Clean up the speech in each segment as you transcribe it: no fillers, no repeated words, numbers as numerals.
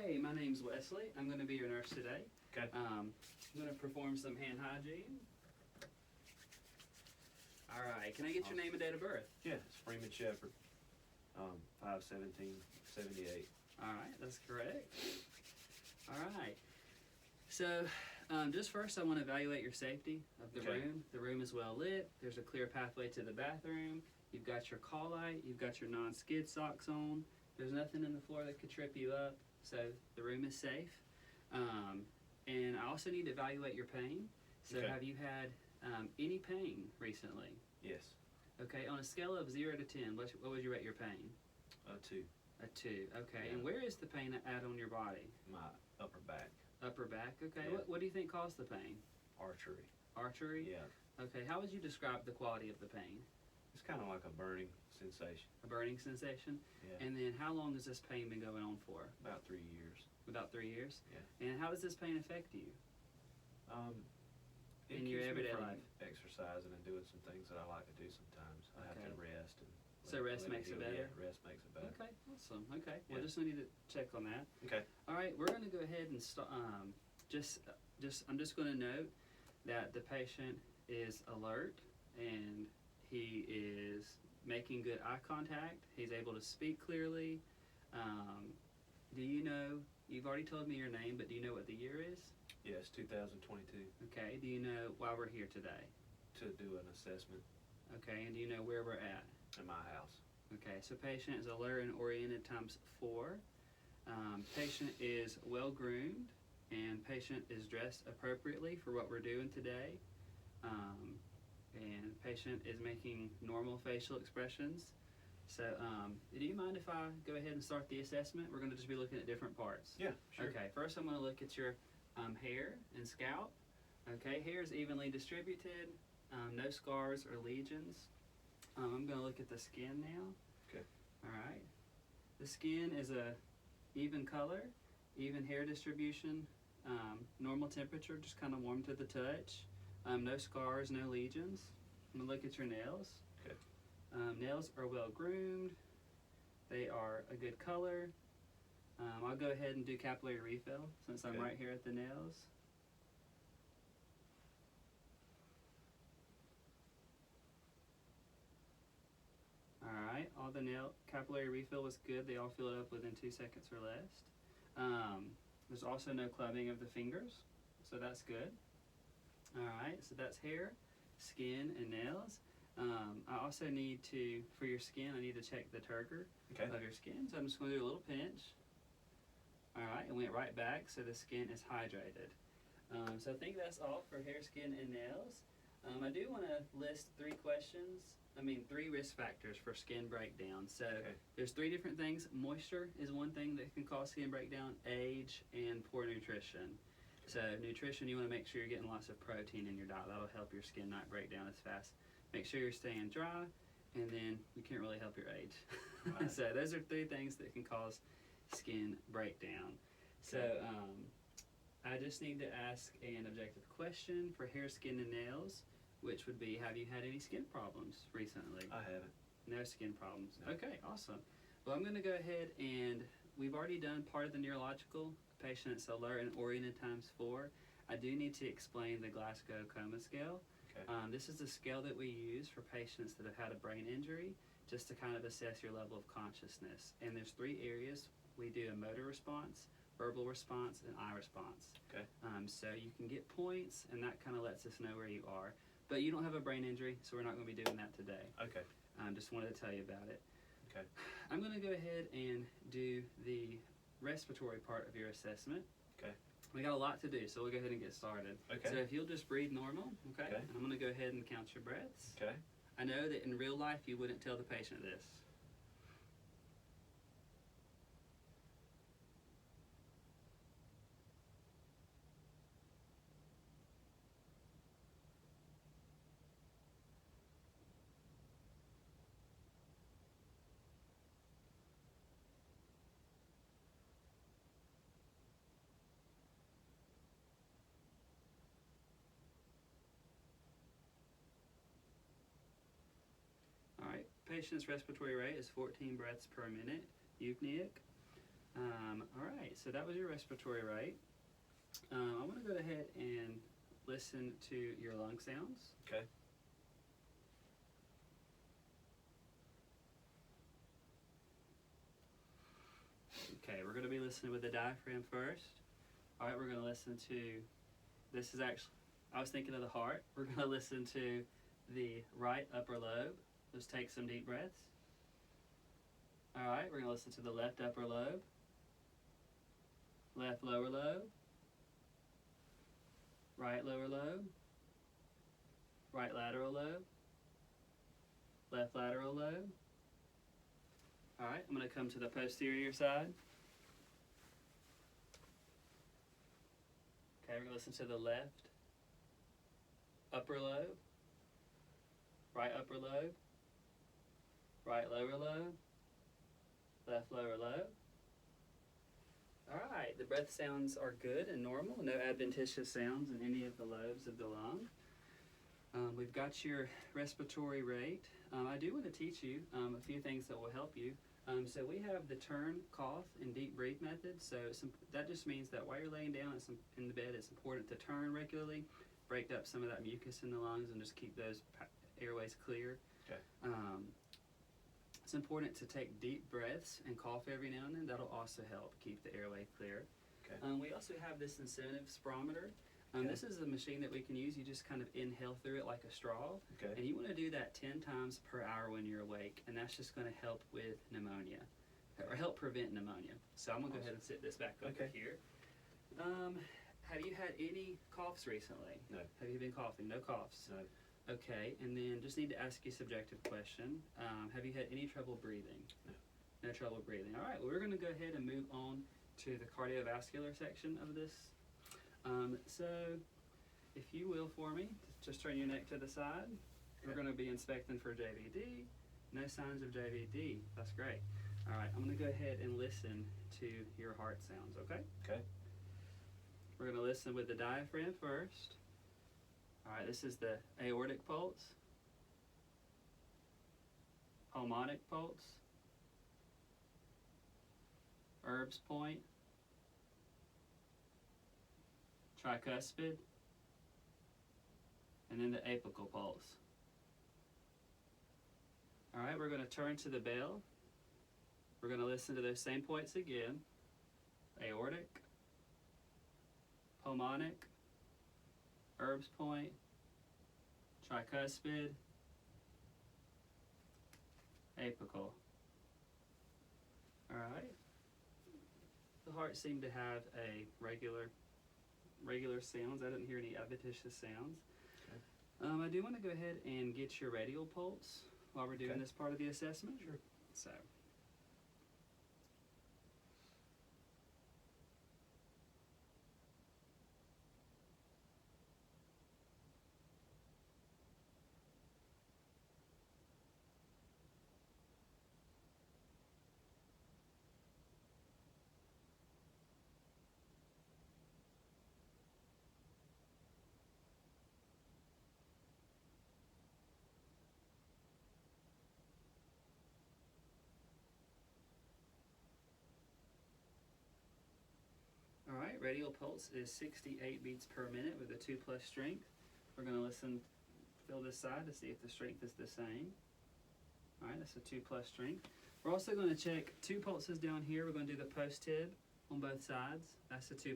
Hey, my name's Wesley. I'm going to be your nurse today. Okay. I'm going to perform some hand hygiene. All right. Can I get your name and date of birth? Yeah, it's Freeman Shepherd. 5/17/78. All right, that's correct. All right. So, just first, I want to evaluate your safety of the Okay. room. The room is well lit. There's a clear pathway to the bathroom. You've got your call light. You've got your non-skid socks on. There's nothing in the floor that could trip you up. So the room is safe. And I also need to evaluate your pain. So Okay. have you had any pain recently? Yes. Okay, on a scale of 0 to 10, what would you rate your pain? 2. A 2. Okay, Yeah. and where is the pain at on your body? My upper back. Upper back. Okay, Yeah. what do you think caused the pain? Archery. Archery? Yeah. Okay, how would you describe the quality of the pain? It's kind of like a burning sensation. A burning sensation? Yeah. And then how long has this pain been going on for? About 3 years. About 3 years? Yeah. And how does this pain affect you? It In your keeps me everyday from life. Exercising and doing some things that I like to do sometimes. I have Okay. to rest and. So rest makes it heal. better? Yeah, rest makes it better. Okay, awesome. Okay, well, Yeah. just need to check on that. Okay. All right, we're going to go ahead and start. I'm just going to note that the patient is alert and he is making good eye contact. He's able to speak clearly. Do you know? You've already told me your name, but do you know what the year is? Yes, 2022 Okay. Do you know why we're here today? to do an assessment Okay, and do you know where we're at? in my house. Okay, so patient is alert and oriented times 4. Patient is well groomed, and patient is dressed appropriately for what we're doing today. And patient is making normal facial expressions. So, do you mind if I go ahead and start the assessment? We're going to just be looking at different parts. Yeah, sure. Okay, first I'm going to look at your hair and scalp. Okay, hair is evenly distributed, no scars or lesions. I'm going to look at the skin now. Okay. All right. The skin is a even color, even hair distribution, normal temperature, just kind of warm to the touch. No scars, no lesions. I'm going to look at your nails. Okay. Nails are well groomed. They are a good color. I'll go ahead and do capillary refill since I'm Okay. right here at the nails. Alright, all the nail capillary refill was good. They all filled up within 2 seconds or less. There's also no clubbing of the fingers, so that's good. Alright, so that's hair, skin, and nails. I also need to, for your skin, I need to check the turgor Okay. of your skin. So I'm just going to do a little pinch. Alright, it went right back, so the skin is hydrated. So I think that's all for hair, skin, and nails. I do want to list 3 risk factors for skin breakdown. So Okay. there's 3 different things. Moisture is one thing that can cause skin breakdown, age, and poor nutrition. So nutrition, you want to make sure you're getting lots of protein in your diet. That'll help your skin not break down as fast. Make sure you're staying dry, and then you can't really help your age. Right. So those are 3 things that can cause skin breakdown. So I just need to ask an objective question for hair, skin, and nails, which would be, have you had any skin problems recently? I haven't. No skin problems. No. Okay, awesome. Well, I'm going to go ahead and we've already done part of the neurological. Patient's alert and oriented times 4. I do need to explain the Glasgow Coma Scale. Okay. This is a scale that we use for patients that have had a brain injury just to kind of assess your level of consciousness. And there's 3 areas. We do a motor response, verbal response, and eye response. Okay. So you can get points, and that kind of lets us know where you are. But you don't have a brain injury, so we're not going to be doing that today. Okay. Just wanted to tell you about it. Okay. I'm going to go ahead and do the respiratory part of your assessment. Okay. We got a lot to do, so we'll go ahead and get started. Okay. So if you'll just breathe normal, okay? Okay. And I'm going to go ahead and count your breaths. Okay. I know that in real life you wouldn't tell the patient this. All right, patient's respiratory rate is 14 breaths per minute, eupneic. All right, so that was your respiratory rate. I want to go ahead and listen to your lung sounds. Okay. Okay, we're going to be listening with the diaphragm first. All right, we're going to listen to, this is actually, I was thinking of the heart. We're going to listen to the right upper lobe. Let's take some deep breaths. All right, we're going to listen to the left upper lobe, left lower lobe, right lower lobe, right lateral lobe, left lateral lobe. All right, I'm going to come to the posterior side. Okay, we're going to listen to the left upper lobe, right upper lobe, right lower lobe, left lower lobe. All right, the breath sounds are good and normal, no adventitious sounds in any of the lobes of the lung. We've got your respiratory rate. I do want to teach you a few things that will help you. So we have the turn, cough, and deep breathe method. So that just means that while you're laying down in the bed, it's important to turn regularly, break up some of that mucus in the lungs, and just keep those airways clear. Okay. It's important to take deep breaths and cough every now and then. That'll also help keep the airway clear. Okay. We also have this incentive spirometer. Okay. This is a machine that we can use. You just kind of inhale through it like a straw. Okay. And you want to do that 10 times per hour when you're awake, and that's just going to help with pneumonia, or help prevent pneumonia. So I'm going to go ahead and sit this back over Okay. here. Have you had any coughs recently? No. Have you been coughing? No coughs? No. Okay, and then just need to ask you a subjective question. Have you had any trouble breathing? No. No trouble breathing. All right, well, we're going to go ahead and move on to the cardiovascular section of this. So, if you will for me, just turn your neck to the side. We're Okay. going to be inspecting for JVD. No signs of JVD. That's great. All right, I'm going to go ahead and listen to your heart sounds, okay? Okay. We're going to listen with the diaphragm first. All right, this is the aortic pulse, pulmonic pulse, Erb's point, tricuspid, and then the apical pulse. All right, we're going to turn to the bell. We're going to listen to those same points again. Aortic, pulmonic, Erb's point, tricuspid, apical. All right. The heart seemed to have a regular sounds. I didn't hear any adventitious sounds. Okay. I do want to go ahead and get your radial pulse while we're doing Okay. this part of the assessment. Sure. So. All right, radial pulse is 68 beats per minute with a 2+ strength. We're going to feel this side to see if the strength is the same. All right, that's a 2+ strength. We're also going to check 2 pulses down here. We're going to do the post-tib on both sides. That's a 2+.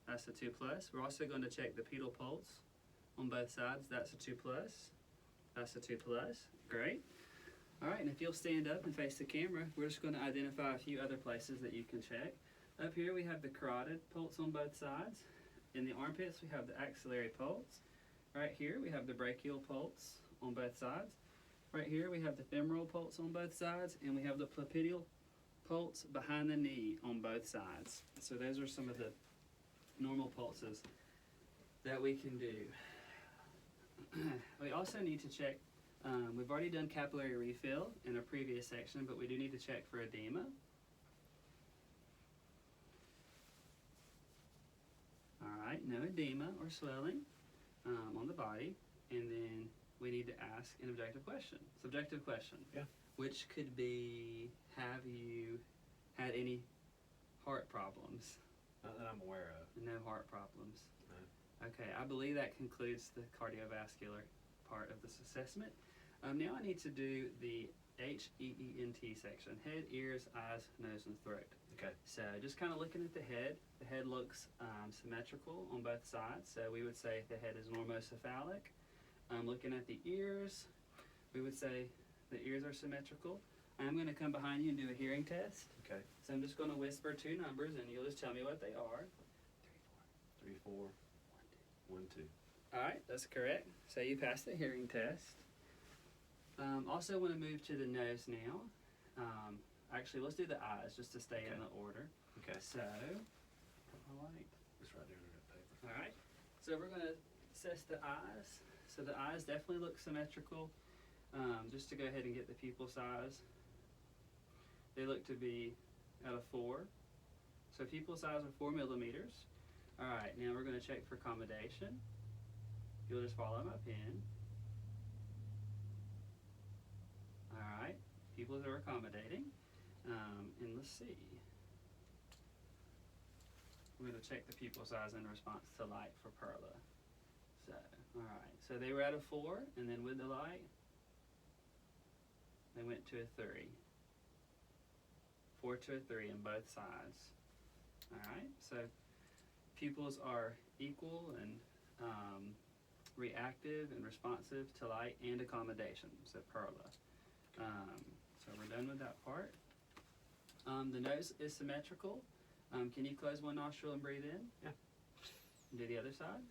That's a 2+. We're also going to check the pedal pulse on both sides. That's a 2+. That's a 2+. Great. All right, and if you'll stand up and face the camera, we're just going to identify a few other places that you can check. Up here we have the carotid pulse on both sides. In the armpits we have the axillary pulse. Right here we have the brachial pulse on both sides. Right here we have the femoral pulse on both sides, and we have the popliteal pulse behind the knee on both sides. So those are some of the normal pulses that we can do. We also need to check, we've already done capillary refill in a previous section, but we do need to check for edema. Alright, no edema or swelling on the body, and then we need to ask an subjective question. Yeah. Which could be, have you had had any heart problems? Not that I'm aware of. No heart problems. No. Okay, I believe that concludes the cardiovascular part of this assessment. Now I need to do the HEENT section: head, ears, eyes, nose, and throat. Okay. So just kind of looking at the head looks symmetrical on both sides. So we would say the head is normocephalic. Looking at the ears, we would say the ears are symmetrical. I'm going to come behind you and do a hearing test. Okay. So I'm just going to whisper two numbers and you'll just tell me what they are. 3, 4, 1, 2. All right, that's correct. So you passed the hearing test. Also want to move to the nose now. Actually, let's do the eyes just to stay in Okay. the order. Okay. So, all right. It's right there under that paper. All right. So we're going to assess the eyes. So the eyes definitely look symmetrical. Just to go ahead and get the pupil size, they look to be at a 4. So pupil size are 4 millimeters. All right. Now we're going to check for accommodation. You'll just follow my pen. All right. Pupils are accommodating. And let's see. We're going to check the pupil size in response to light for Perla. So, all right. So they were at a 4, and then with the light, they went to a 3. 4 to a 3 on both sides. All right. So pupils are equal and reactive and responsive to light and accommodation. So Perla. So we're done with that part. The nose is symmetrical. Can you close one nostril and breathe in? Yeah. And do the other side.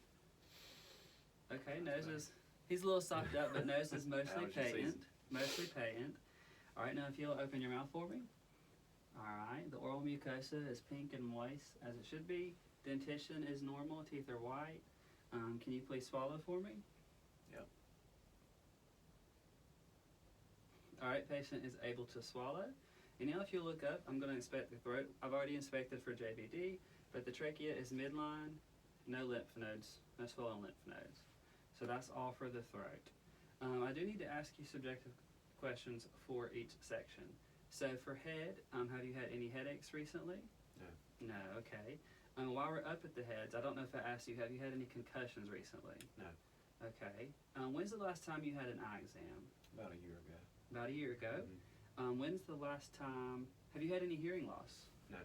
Okay, nose is, he's a little socked up, but nose is mostly Allergy season. patent. Mostly patent. All right, now if you'll open your mouth for me. All right, the oral mucosa is pink and moist as it should be. Dentition is normal, teeth are white. Can you please swallow for me? Yep. All right, patient is able to swallow. And now if you look up, I'm going to inspect the throat. I've already inspected for JVD, but the trachea is midline, no lymph nodes, no swollen lymph nodes. So that's all for the throat. I do need to ask you subjective questions for each section. So for head, have you had any headaches recently? No. No, okay. While we're up at the heads, I don't know if I asked you, have you had any concussions recently? No. Okay. When's the last time you had an eye exam? About a year ago. About a year ago. Mhm. When's the last time, have you had any hearing loss? No.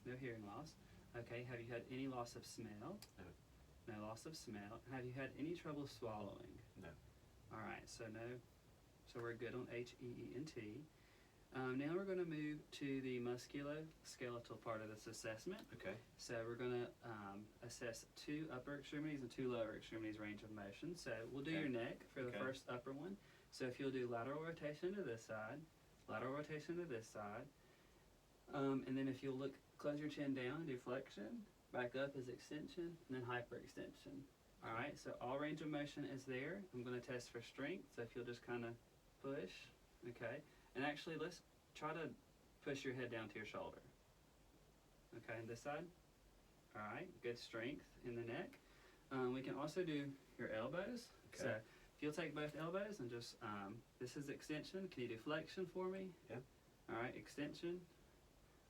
No hearing loss. Okay, have you had any loss of smell? No. No loss of smell. Have you had any trouble swallowing? No. All right, so no, so we're good on HEENT. Now we're going to move to the musculoskeletal part of this assessment. Okay. So we're going to assess 2 upper extremities and 2 lower extremities range of motion. So we'll do Okay. your neck for the Okay. first upper one. So if you'll do lateral rotation to this side, lateral rotation to this side, and then if you'll look, close your chin down, do flexion, back up is extension, and then hyperextension. All right, so all range of motion is there. I'm going to test for strength, so if you'll just kind of push, okay, and actually let's try to push your head down to your shoulder. Okay, and this side. All right, good strength in the neck. We can also do your elbows. Okay. So if you'll take both elbows and just, this is extension. Can you do flexion for me? Yeah. All right, extension.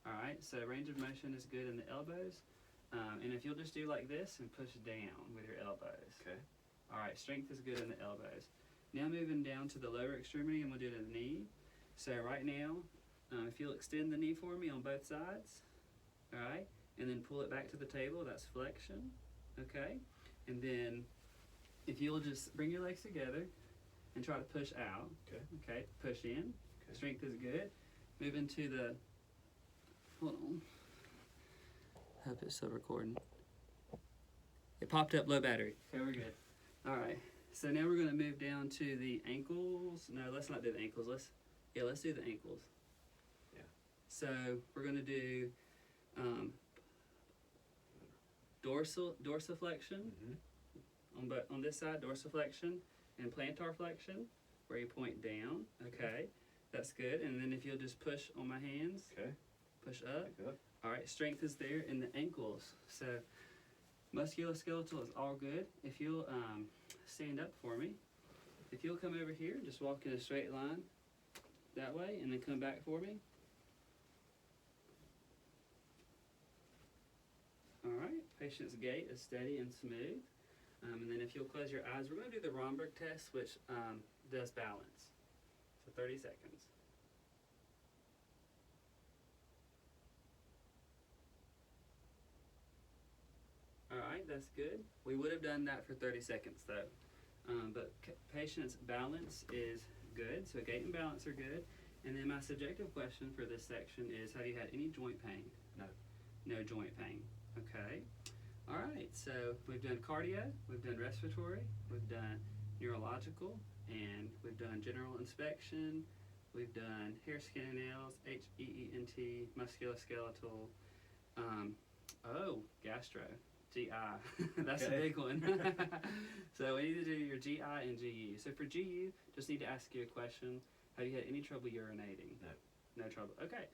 All right, so range of motion is good in the elbows. And if you'll just do like this and push down with your elbows. Okay. All right, strength is good in the elbows. Now moving down to the lower extremity, and we'll do the knee. So right now, if you'll extend the knee for me on both sides, all right, and then pull it back to the table, that's flexion, okay? And then if you'll just bring your legs together and try to push out, Okay. okay, push in, Okay. strength is good. Moving to the, hold on. Hope it's still recording. It popped up low battery. Okay, we're good. All right. So now we're going to move down to the ankles. No, let's not do the ankles. Let's do the ankles. Yeah. So we're going to do dorsiflexion Mm-hmm. on this side, dorsiflexion, and plantar flexion, where you point down. Okay, that's good. And then if you'll just push on my hands, Okay. push up. Back up. All right, strength is there in the ankles. So musculoskeletal is all good. If you'll stand up for me, if you'll come over here, just walk in a straight line that way, and then come back for me. patient's gait is steady and smooth. And then if you'll close your eyes, we're going to do the Romberg test, which does balance. So 30 seconds. Alright, that's good. We would have done that for 30 seconds though. But patient's balance is good, so gait and balance are good. And then my subjective question for this section is, have you had any joint pain? No. No joint pain. Okay. Alright, so we've done cardio, we've done respiratory, we've done neurological, and we've done general inspection, we've done hair, skin, and nails, HEENT, musculoskeletal, gastro, GI. That's a Okay. big one. So we need to do your GI and GU. So for GU, just need to ask you a question. Have you had any trouble urinating? No. No trouble. Okay.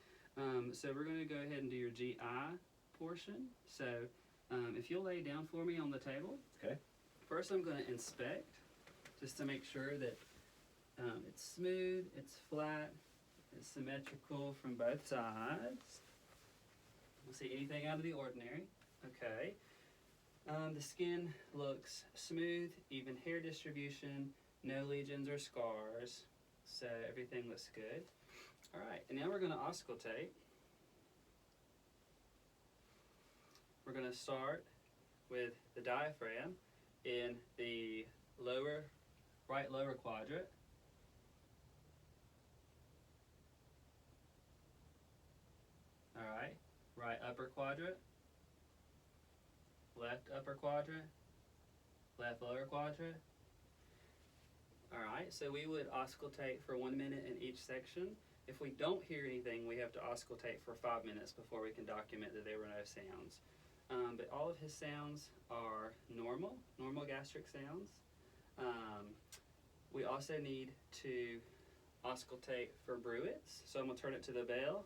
So we're going to go ahead and do your GI portion. So if you'll lay down for me on the table. Okay. First I'm going to inspect just to make sure that it's smooth, it's flat, it's symmetrical from both sides. Don't see anything out of the ordinary. Okay. The skin looks smooth, even hair distribution, no lesions or scars, so everything looks good. Alright, and now we're going to auscultate. We're going to start with the diaphragm in the right lower quadrant. Alright, right upper quadrant. Left upper quadrant, left lower quadrant. Alright, so we would auscultate for 1 minute in each section. If we don't hear anything, we have to auscultate for 5 minutes before we can document that there were no sounds. But all of his sounds are normal gastric sounds. We also need to auscultate for bruits. So I'm going to turn it to the bell.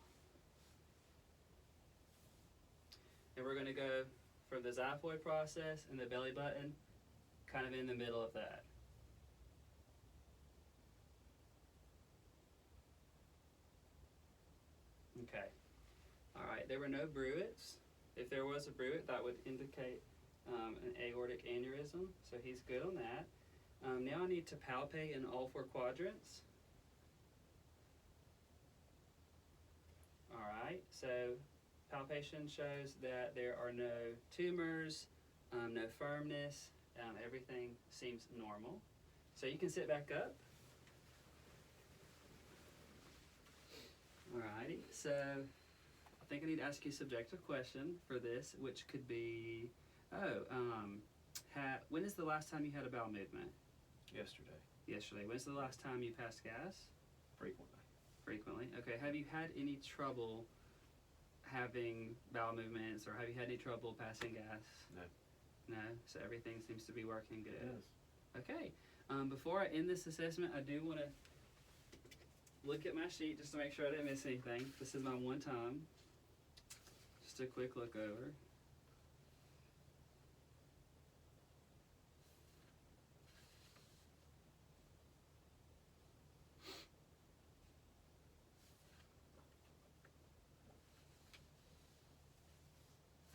And we're going to go from the xiphoid process and the belly button, kind of in the middle of that. Okay. Alright, there were no bruits. If there was a bruit, that would indicate an aortic aneurysm, so he's good on that. Now I need to palpate in all 4 quadrants. Alright, so palpation shows that there are no tumors, no firmness, everything seems normal. So you can sit back up. Alrighty, so I think I need to ask you a subjective question for this, which could be, when is the last time you had a bowel movement? Yesterday. Yesterday. When's the last time you passed gas? Frequently. Frequently. Okay, have you had any trouble having bowel movements, or have you had any trouble passing gas? No. No? So everything seems to be working good. Yes. Okay. Before I end this assessment, I do want to look at my sheet just to make sure I didn't miss anything. This is my one time. Just a quick look over.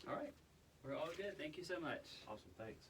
All right. We're all good. Thank you so much. Awesome. Thanks.